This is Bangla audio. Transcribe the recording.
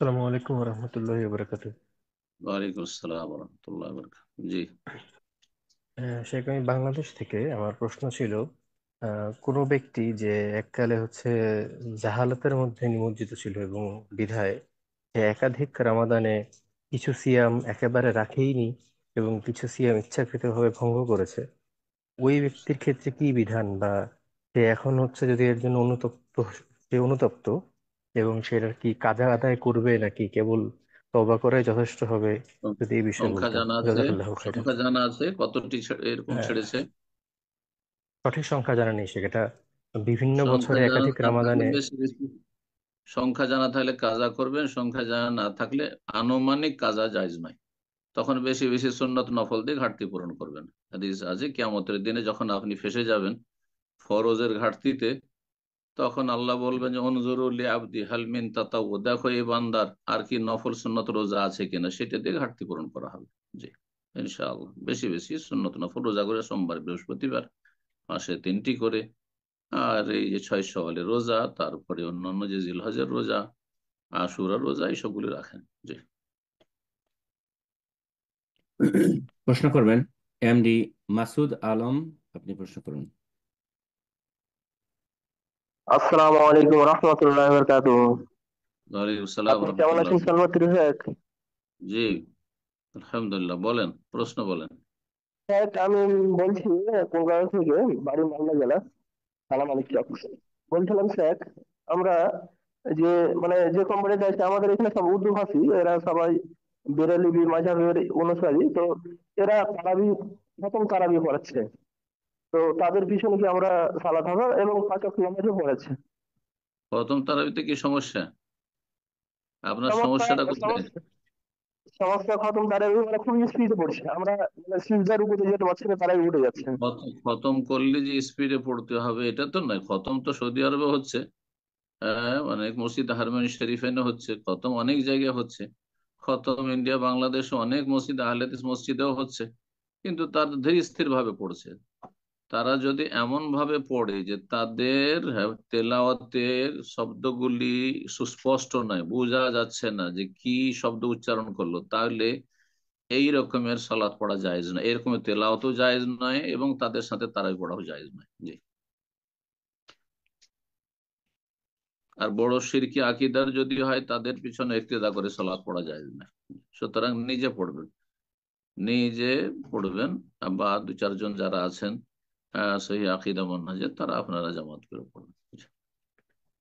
আসসালামু আলাইকুম রহমতুল্লাহি বারাকাতুহু। ওয়ালাইকুম আসসালাম রহমতুল্লাহ বরকাতুহু। জি। শেখ, আমি বাংলাদেশ থেকে। আমার প্রশ্ন ছিল, কোনো ব্যক্তি যে এককালে জাহালাতের মধ্যে নিমজ্জিত ছিল এবং বিধায় সে একাধিক রামাদানে কিছু সিয়াম একেবারে রাখেইনি এবং কিছু সিয়াম ইচ্ছাকৃতভাবে ভঙ্গ করেছে, ওই ব্যক্তির ক্ষেত্রে কি বিধান? বা সে এখন যদি এর জন্য অনুতপ্ত এবং সেটার কি কাজা আদায় করবে নাকি কেবল তওবা করাই যথেষ্ট হবে? যদি এই বিষয়ে সংখ্যা বলতেন। জানা আছে? জাযাকাল্লাহু খাইরান। সংখ্যা জানা আছে কতটি এরকম আহ, ছেড়েছে? সঠিক সংখ্যা জানা নেই সেটা। বিভিন্ন সংখ্যা বছরে জানা একাধিক না থাকলে রামাদানে। বেশি বেশি, সংখ্যা জানা থাকলে কাজা করবেন, সংখ্যা জানা না থাকলে আনুমানিক কাজা জায়েজ নয়। তখন বেশি বেশি সুন্নত নফল দিয়ে ঘাটতি পূরণ করবেন। হাদিস আছে কিয়ামতের দিনে যখন আপনি ফেসে যাবেন ফরজের ঘাটতিতে, তখন আল্লাহ বলবেন যে অনজুরু লি আবদি হাল মিন তাতাওয়ু, দেখো এই বান্দার আর কি নফল সুন্নত রোজা আছে কিনা, সেটা দিয়ে ঘাটতি পূরণ করা হবে। জি, ইনশাআল্লাহ বেশি বেশি সুন্নত নফল রোজা করে, সোমবার বৃহস্পতিবার মাসে 3টি করে, আর এই যে 6 সওয়ালের রোজা, তারপরে অন্যান্য যে জিলহজের রোজা, আশুরার রোজা, এইসবগুলি রাখেন। জি। প্রশ্ন করবেন এমডি মাসুদ আলম। আপনি প্রশ্ন করুন। আসসালামু আলাইকুম রহমতুল্লাহ বরকাতুহু। ওয়ালাইকুম আসসালাম আপনি কেমন রহমতুল্লাহ। আছেন সালমান শেখ? জি, আলহামদুলিল্লাহ। বলেন, প্রশ্ন বলেন। শেখ, আমি বলছি কোলকাতা থেকে, বাড়ি মালদা জেলা। সালাম আলাইকুম। বলছিলাম শেখ, আমরা যে যে কোম্পানিতে আছে আমাদের এখানে সব উর্দু ভাষী, এরা সবাই বেরেলিবি মাঝাবের অনুসারী। তো এরা তারাবি, প্রথম তারাবি পড়াচ্ছে। তো তাদের পিছনে কি আমরা সালাত হবে এবং 5 ওয়াক্ত নামাজও পড়াচ্ছে। প্রথম তারাবিতে কি সমস্যা? আপনার সমস্যা সমস্যাটা কোথায়? সমস্যা সমস্যা খতম তারাবি খুব স্পিডে পড়ছে। আমরা সিজদার উপরে যেতে পারছি না, তারাবি উঠে যাচ্ছে। খতম করলে যে স্পিডে পড়তে হবে এটা তো নয়। খতম তো সৌদি আরবে হচ্ছে, হ্যাঁ, অনেক মসজিদ হারমানি শরীফেনে হচ্ছে, খতম অনেক জায়গায় হচ্ছে। খতম ইন্ডিয়া বাংলাদেশ অনেক মসজিদ আহলে হাদিস মসজিদেও হচ্ছে, কিন্তু তার ধীর স্থির ভাবে পড়ছে। তারা যদি এমন ভাবে পড়ে যে তাদের তেলাওয়াতের শব্দগুলি সুস্পষ্ট নয়, বোঝা যাচ্ছে না যে কি শব্দ উচ্চারণ করলো, তাহলে এই রকমের সালাত পড়া জায়েজ নয়, এরকমের তেলাওয়াতও জায়েজ নয়, এবং তাদের সাথে তারাই পড়াও জায়েজ নয়। জি। আর বড় শিরকি আকিদার যদি হয়, তাদের পিছনে ইক্তেদা করে সালাত পড়া জায়েজ নয়। সুতরাং নিজে পড়বেন, নিজে পড়বেন, বা 2-4 জন যারা আছেন সহি আকিদা মানহাজের, তারা আপনারা জামাত করে পড়বেন।